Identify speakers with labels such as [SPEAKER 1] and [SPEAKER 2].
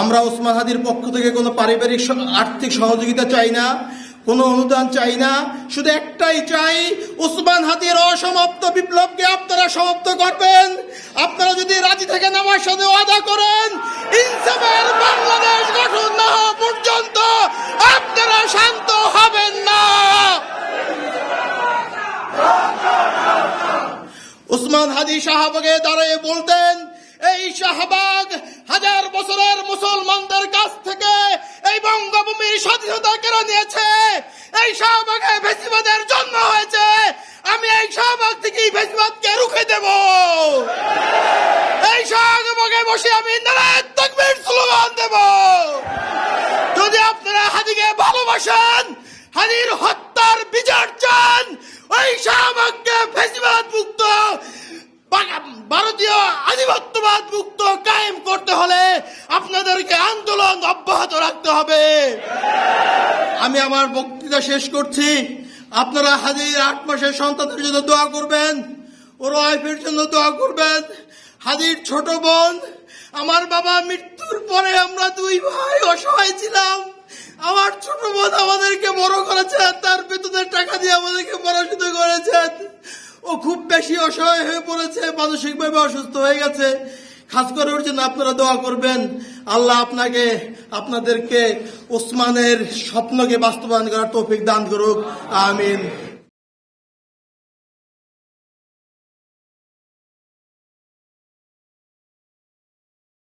[SPEAKER 1] আমরা ওসমান হাদির পক্ষ থেকে কোনো পারিবারিক আর্থিক সহযোগিতা চাই না, কোনো অনুদান চাই না, শুধু একটাই চাই, ওসমান হাদির অসমাপ্ত বিপ্লবকে আপনারা সমাপ্ত করবেন। আপনারা যদি রাজি থাকেন আমার সাথে ওয়াদা করেন, ইনসাফের বাংলাদেশ গঠন না হওয়া পর্যন্ত আপনারা শান্ত হবেন না। ওসমান হাদি শাহবাগে দাঁড়িয়ে বলতেন, এই শাহবাগ হাজার বছরের মুসলমানদের কাছ থেকে এই বঙ্গভূমির স্বাধীনতা কেড়ে নিয়েছে। এই শাহবাগে ফ্যাসিবাদের জন্ম হয়েছে। আমি এই শাহবাগ থেকে ফ্যাসিবাদকে রুখে দেব। এই শাহবাগে বসে আমি নারায়ে তাকবীর স্লোগান দেব। যদি আপনারা হাদিকে ভালোবাসেন, হাদির হত্যার বিচার চান, ওই শাহবাগকে ফ্যাসিবাদ মুক্ত, ভারতীয় আধিপত্যবাদ মুক্ত কায়েম করতে হলে আপনাদেরকে আন্দোলন অব্যাহত রাখতে হবে। আমি আমার বক্তৃতা শেষ করছি। আপনারা হাদির 8 মাসের সন্তানের জন্য দোয়া করবেন, ওর ওয়াইফের জন্য দোয়া করবেন। হাদির ছোট বোন, আমার বাবা মৃত্যুর পরে আমরা 2 ভাই অসহায় ছিলাম। আমার ছোট বোন আমাদেরকে বড় করেছেন, তার বেতনের টাকা দিয়ে আমাদেরকে পড়াশোনা করেছেন। ও খুব বেশি অসহায় হয়ে পড়েছে, মানসিকভাবে অসুস্থ হয়ে গেছে। খাস করে ওর জন্য আপনারা দোয়া করবেন। আল্লাহ আপনাদেরকে ওসমানের স্বপ্নকে বাস্তবায়ন করার তৌফিক দান করুক। আমিন।